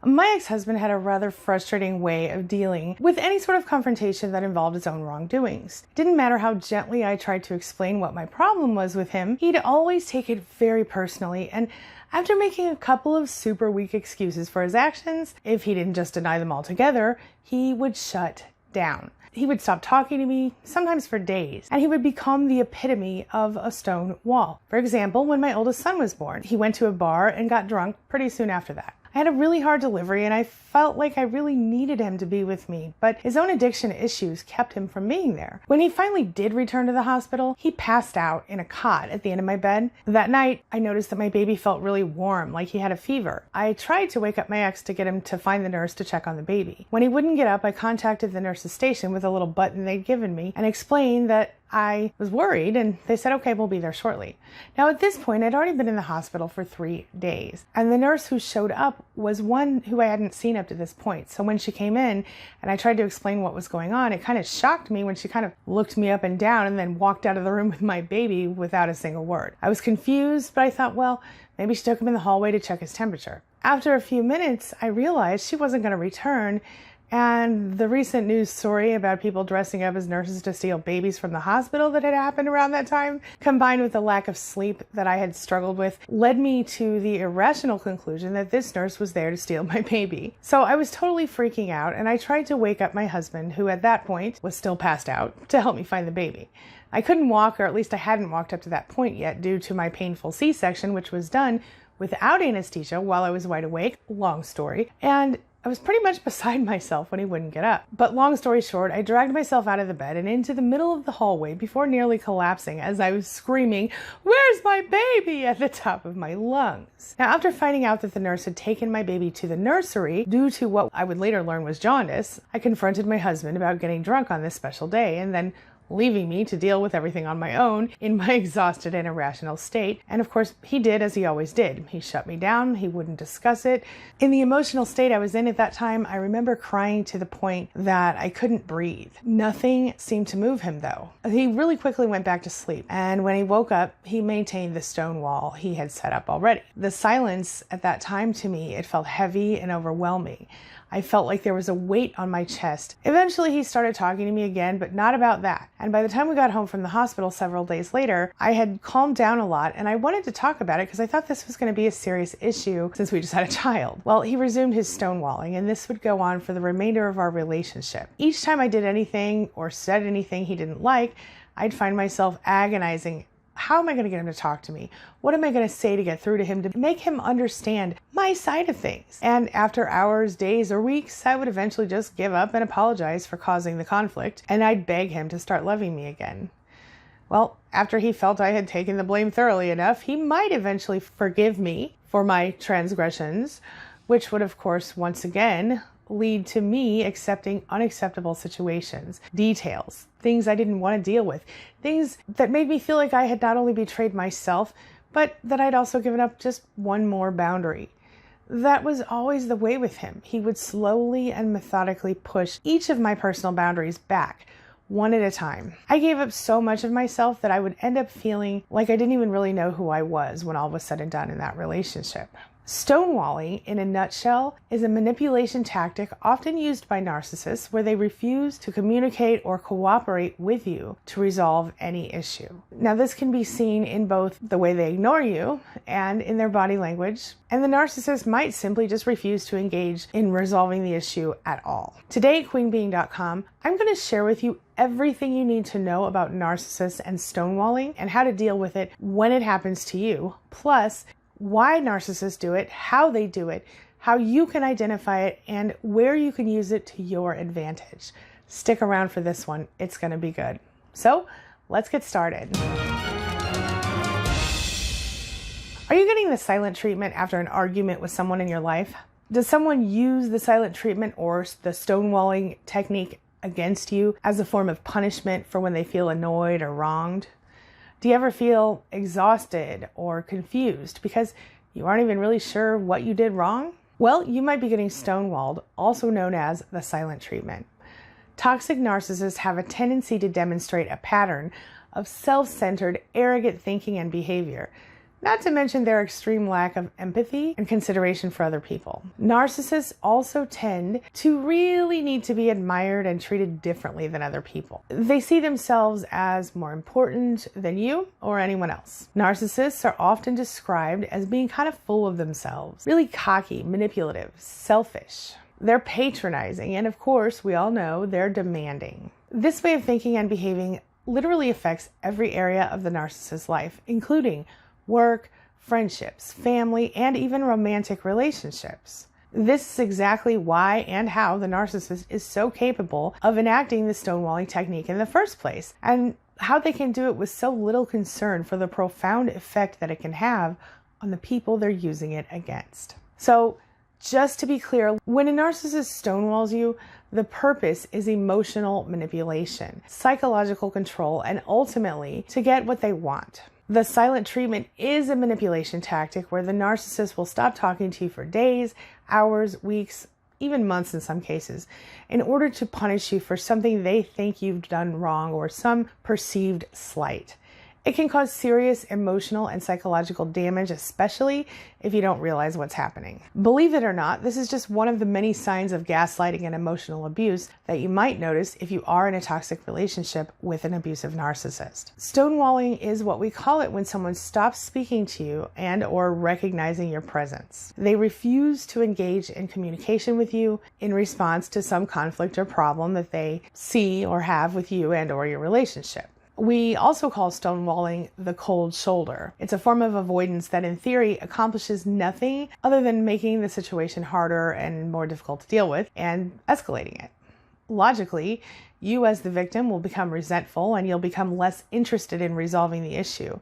My ex-husband had a rather frustrating way of dealing with any sort of confrontation that involved his own wrongdoings. It didn't matter how gently I tried to explain what my problem was with him, he'd always take it very personally, and after making a couple of super weak excuses for his actions, if he didn't just deny them altogether, he would shut down. He would stop talking to me, sometimes for days, and he would become the epitome of a stone wall. For example, when my oldest son was born, he went to a bar and got drunk pretty soon after that. I had a really hard delivery and I felt like I really needed him to be with me, but his own addiction issues kept him from being there. When he finally did return to the hospital, he passed out in a cot at the end of my bed. That night, I noticed that my baby felt really warm, like he had a fever. I tried to wake up my ex to get him to find the nurse to check on the baby. When he wouldn't get up, I contacted the nurse's station with a little button they'd given me and explained that I was worried, and they said, okay, we'll be there shortly. Now, at this point, I'd already been in the hospital for 3 days, and the nurse who showed up was one who I hadn't seen up to this point. So when she came in and I tried to explain what was going on, it kind of shocked me when she kind of looked me up and down and then walked out of the room with my baby without a single word. I was confused, but I thought, well, maybe she took him in the hallway to check his temperature. After a few minutes, I realized she wasn't going to return. And the recent news story about people dressing up as nurses to steal babies from the hospital that had happened around that time, combined with the lack of sleep that I had struggled with, led me to the irrational conclusion that this nurse was there to steal my baby. So I was totally freaking out, and I tried to wake up my husband, who at that point was still passed out, to help me find the baby. I couldn't walk, or at least I hadn't walked up to that point yet due to my painful C-section, which was done without anesthesia while I was wide awake, long story, and I was pretty much beside myself when he wouldn't get up. But long story short, I dragged myself out of the bed and into the middle of the hallway before nearly collapsing as I was screaming, "Where's my baby?" at the top of my lungs. Now, after finding out that the nurse had taken my baby to the nursery due to what I would later learn was jaundice, I confronted my husband about getting drunk on this special day and then leaving me to deal with everything on my own in my exhausted and irrational state. And of course, he did as he always did. He shut me down. He wouldn't discuss it. In the emotional state I was in at that time, I remember crying to the point that I couldn't breathe. Nothing seemed to move him, though. He really quickly went back to sleep. And when he woke up, he maintained the stone wall he had set up already. The silence at that time, to me, it felt heavy and overwhelming. I felt like there was a weight on my chest. Eventually, he started talking to me again, but not about that. And by the time we got home from the hospital several days later, I had calmed down a lot, and I wanted to talk about it because I thought this was going to be a serious issue since we just had a child. Well, he resumed his stonewalling, and this would go on for the remainder of our relationship. Each time I did anything or said anything he didn't like, I'd find myself agonizing. How am I going to get him to talk to me? What am I going to say to get through to him to make him understand my side of things? And after hours, days, or weeks, I would eventually just give up and apologize for causing the conflict, and I'd beg him to start loving me again. Well, after he felt I had taken the blame thoroughly enough, he might eventually forgive me for my transgressions, which would, of course, once again lead to me accepting unacceptable situations, details, things I didn't want to deal with, things that made me feel like I had not only betrayed myself, but that I'd also given up just one more boundary. That was always the way with him. He would slowly and methodically push each of my personal boundaries back, one at a time. I gave up so much of myself that I would end up feeling like I didn't even really know who I was when all was said and done in that relationship. Stonewalling, in a nutshell, is a manipulation tactic often used by narcissists where they refuse to communicate or cooperate with you to resolve any issue. Now, this can be seen in both the way they ignore you and in their body language, and the narcissist might simply just refuse to engage in resolving the issue at all. Today at queenbeing.com, I'm going to share with you everything you need to know about narcissists and stonewalling and how to deal with it when it happens to you, plus why narcissists do it, how they do it, how you can identify it, and where you can use it to your advantage. Stick around for this one. It's going to be good. So let's get started. Are you getting the silent treatment after an argument with someone in your life? Does someone use the silent treatment or the stonewalling technique against you as a form of punishment for when they feel annoyed or wronged? Do you ever feel exhausted or confused because you aren't even really sure what you did wrong? Well, you might be getting stonewalled, also known as the silent treatment. Toxic narcissists have a tendency to demonstrate a pattern of self-centered, arrogant thinking and behavior. not to mention their extreme lack of empathy and consideration for other people. Narcissists also tend to really need to be admired and treated differently than other people. They see themselves as more important than you or anyone else. Narcissists are often described as being kind of full of themselves, really cocky, manipulative, selfish. They're patronizing, and of course, we all know they're demanding. This way of thinking and behaving literally affects every area of the narcissist's life, including work, friendships, family, and even romantic relationships. This is exactly why and how the narcissist is so capable of enacting the stonewalling technique in the first place, and how they can do it with so little concern for the profound effect that it can have on the people they're using it against. So, just to be clear, when a narcissist stonewalls you, the purpose is emotional manipulation, psychological control, and ultimately to get what they want. The silent treatment is a manipulation tactic where the narcissist will stop talking to you for days, hours, weeks, even months in some cases, in order to punish you for something they think you've done wrong or some perceived slight. It can cause serious emotional and psychological damage, especially if you don't realize what's happening. Believe it or not, this is just one of the many signs of gaslighting and emotional abuse that you might notice if you are in a toxic relationship with an abusive narcissist. Stonewalling is what we call it when someone stops speaking to you and or recognizing your presence. They refuse to engage in communication with you in response to some conflict or problem that they see or have with you and or your relationship. We also call stonewalling the cold shoulder. It's a form of avoidance that in theory accomplishes nothing other than making the situation harder and more difficult to deal with and escalating it. Logically, you as the victim will become resentful and you'll become less interested in resolving the issue.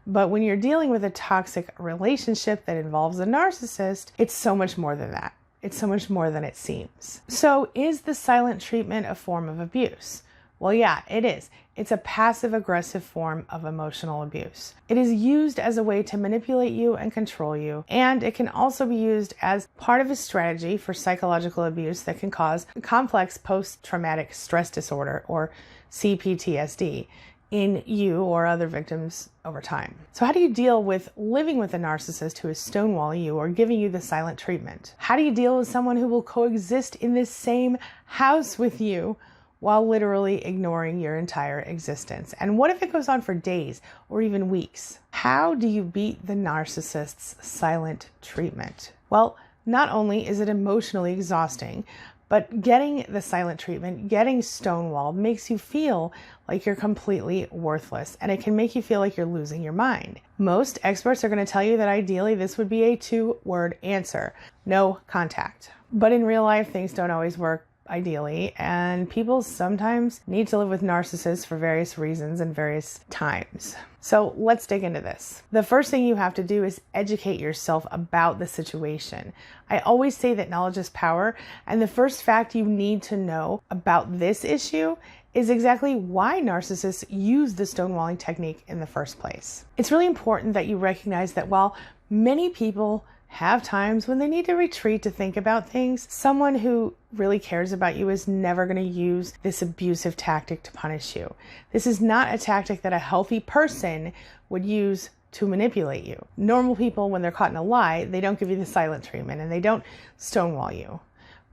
But when you're dealing with a toxic relationship that involves a narcissist, it's so much more than that. It's so much more than it seems. So is the silent treatment a form of abuse? Well, yeah, it is. It's a passive-aggressive form of emotional abuse. It is used as a way to manipulate you and control you, and it can also be used as part of a strategy for psychological abuse that can cause complex post-traumatic stress disorder, or CPTSD, in you or other victims over time. So how do you deal with living with a narcissist who is stonewalling you or giving you the silent treatment? How do you deal with someone who will coexist in this same house with you while literally ignoring your entire existence? And what if it goes on for days or even weeks? How do you beat the narcissist's silent treatment? Well, not only is it emotionally exhausting, but getting the silent treatment, getting stonewalled, makes you feel like you're completely worthless, and it can make you feel like you're losing your mind. Most experts are going to tell you that ideally this would be a 2-word answer: no contact. But in real life, things don't always work ideally, and people sometimes need to live with narcissists for various reasons and various times. So let's dig into this. The first thing you have to do is educate yourself about the situation. I always say that knowledge is power, and the first fact you need to know about this issue is exactly why narcissists use the stonewalling technique in the first place. It's really important that you recognize that while many people have times when they need to retreat to think about things, someone who really cares about you is never going to use this abusive tactic to punish you. This is not a tactic that a healthy person would use to manipulate you. Normal people, when they're caught in a lie, they don't give you the silent treatment and they don't stonewall you.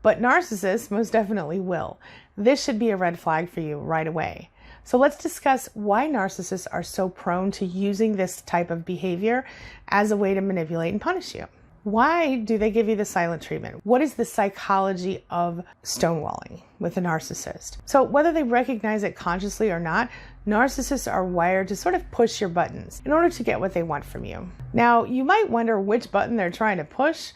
But narcissists most definitely will. This should be a red flag for you right away. So let's discuss why narcissists are so prone to using this type of behavior as a way to manipulate and punish you. Why do they give you the silent treatment? What is the psychology of stonewalling with a narcissist? So whether they recognize it consciously or not, narcissists are wired to sort of push your buttons in order to get what they want from you. Now, you might wonder which button they're trying to push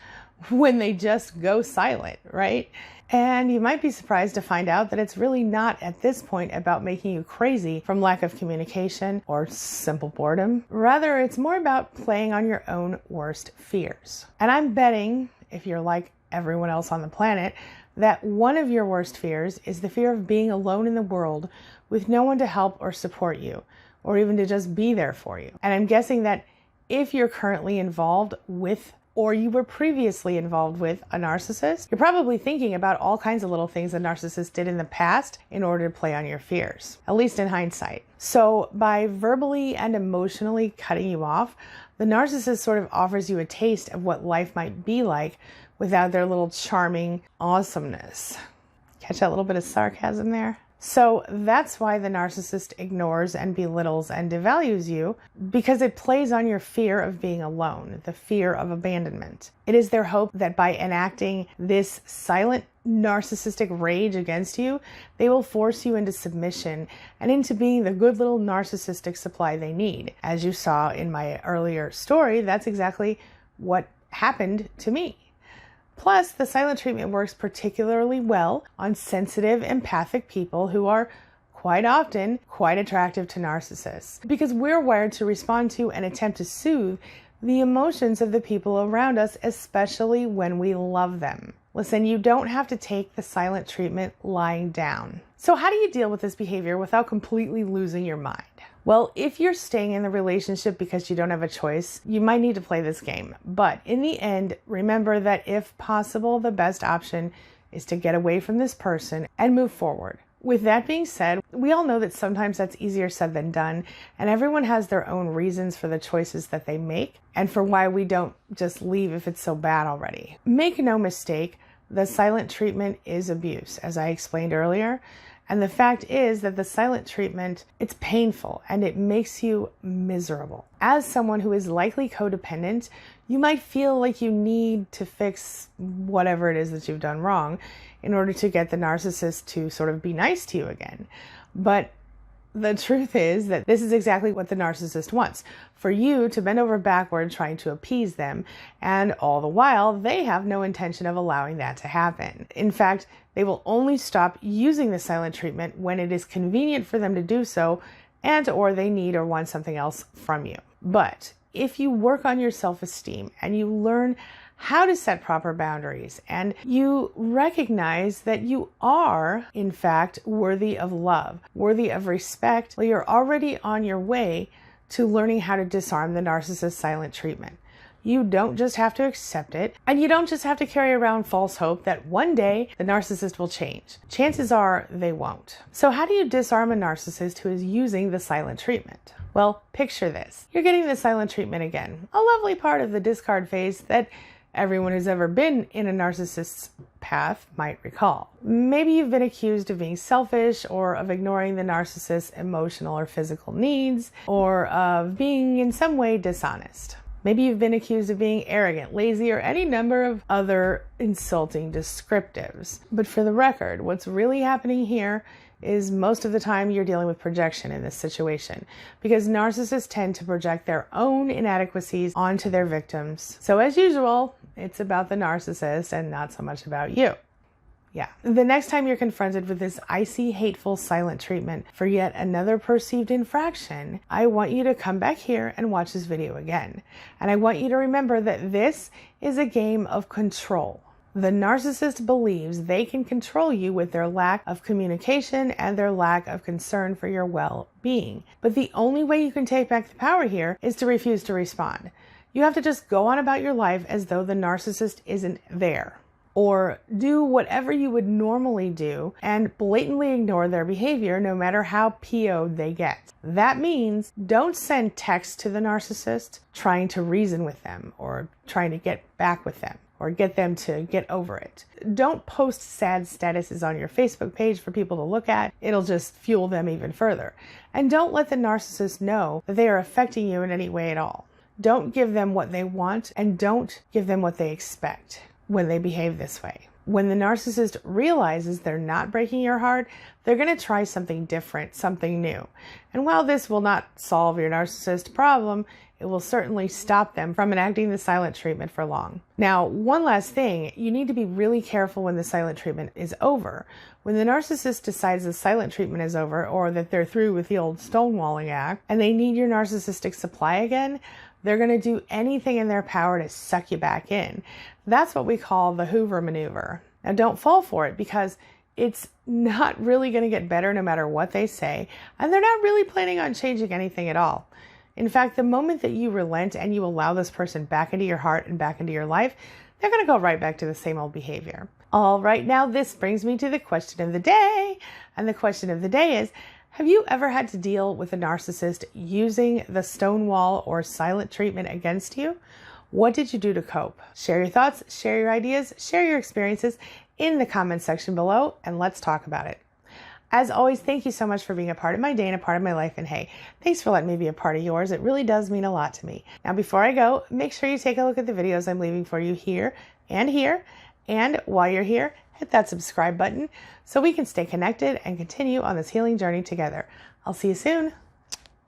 when they just go silent, right? And you might be surprised to find out that it's really not at this point about making you crazy from lack of communication or simple boredom. Rather, it's more about playing on your own worst fears. And I'm betting, if you're like everyone else on the planet, that one of your worst fears is the fear of being alone in the world with no one to help or support you, or even to just be there for you. And I'm guessing that if you're currently involved with or you were previously involved with a narcissist, you're probably thinking about all kinds of little things a narcissist did in the past in order to play on your fears, at least in hindsight. So by verbally and emotionally cutting you off, the narcissist sort of offers you a taste of what life might be like without their little charming awesomeness. Catch that little bit of sarcasm there? So that's why the narcissist ignores and belittles and devalues you, because it plays on your fear of being alone, the fear of abandonment. It is their hope that by enacting this silent narcissistic rage against you, they will force you into submission and into being the good little narcissistic supply they need. As you saw in my earlier story, that's exactly what happened to me. Plus, the silent treatment works particularly well on sensitive, empathic people who are quite often quite attractive to narcissists, because we're wired to respond to and attempt to soothe the emotions of the people around us, especially when we love them. Listen, you don't have to take the silent treatment lying down. So how do you deal with this behavior without completely losing your mind? Well, if you're staying in the relationship because you don't have a choice, you might need to play this game. But in the end, remember that if possible, the best option is to get away from this person and move forward. With that being said, we all know that sometimes that's easier said than done, and everyone has their own reasons for the choices that they make and for why we don't just leave if it's so bad already. Make no mistake, the silent treatment is abuse, as I explained earlier. And the fact is that the silent treatment, it's painful and it makes you miserable. As someone who is likely codependent, you might feel like you need to fix whatever it is that you've done wrong in order to get the narcissist to sort of be nice to you again. But the truth is that this is exactly what the narcissist wants, for you to bend over backward trying to appease them, and all the while, they have no intention of allowing that to happen. In fact, they will only stop using the silent treatment when it is convenient for them to do so, and or they need or want something else from you. But if you work on your self-esteem and you learn how to set proper boundaries, and you recognize that you are, in fact, worthy of love, worthy of respect, well, you're already on your way to learning how to disarm the narcissist's silent treatment. You don't just have to accept it, and you don't just have to carry around false hope that one day the narcissist will change. Chances are they won't. So how do you disarm a narcissist who is using the silent treatment? Well, picture this. You're getting the silent treatment again, a lovely part of the discard phase that everyone who's ever been in a narcissist's path might recall. Maybe you've been accused of being selfish, or of ignoring the narcissist's emotional or physical needs, or of being in some way dishonest. Maybe you've been accused of being arrogant, lazy, or any number of other insulting descriptives. But for the record, what's really happening here is most of the time you're dealing with projection in this situation, because narcissists tend to project their own inadequacies onto their victims. So as usual, it's about the narcissist and not so much about you. Yeah. The next time you're confronted with this icy, hateful silent treatment for yet another perceived infraction, I want you to come back here and watch this video again. And I want you to remember that this is a game of control. The narcissist believes they can control you with their lack of communication and their lack of concern for your well-being. But the only way you can take back the power here is to refuse to respond. You have to just go on about your life as though the narcissist isn't there. Or do whatever you would normally do and blatantly ignore their behavior no matter how PO'd they get. That means don't send texts to the narcissist trying to reason with them or trying to get back with them or get them to get over it. Don't post sad statuses on your Facebook page for people to look at. It'll just fuel them even further. And don't let the narcissist know that they are affecting you in any way at all. Don't give them what they want, and don't give them what they expect when they behave this way. When the narcissist realizes they're not breaking your heart, they're going to try something different, something new. And while this will not solve your narcissist problem, it will certainly stop them from enacting the silent treatment for long. Now, one last thing, you need to be really careful when the silent treatment is over. When the narcissist decides the silent treatment is over, or that they're through with the old Stonewalling act, and they need your narcissistic supply again, they're going to do anything in their power to suck you back in. That's what we call the hoover maneuver. Now, don't fall for it, because it's not really going to get better no matter what they say, and they're not really planning on changing anything at all. In fact, the moment that you relent and you allow this person back into your heart and back into your life, they're going to go right back to the same old behavior. All right, now this brings me to the question of the day. And the question of the day is, have you ever had to deal with a narcissist using the stonewall or silent treatment against you? What did you do to cope? Share your thoughts, share your ideas, share your experiences in the comments section below, and let's talk about it. As always, thank you so much for being a part of my day and a part of my life. And hey, thanks for letting me be a part of yours. It really does mean a lot to me. Now, before I go, make sure you take a look at the videos I'm leaving for you here and here. And while you're here, hit that subscribe button so we can stay connected and continue on this healing journey together. I'll see you soon.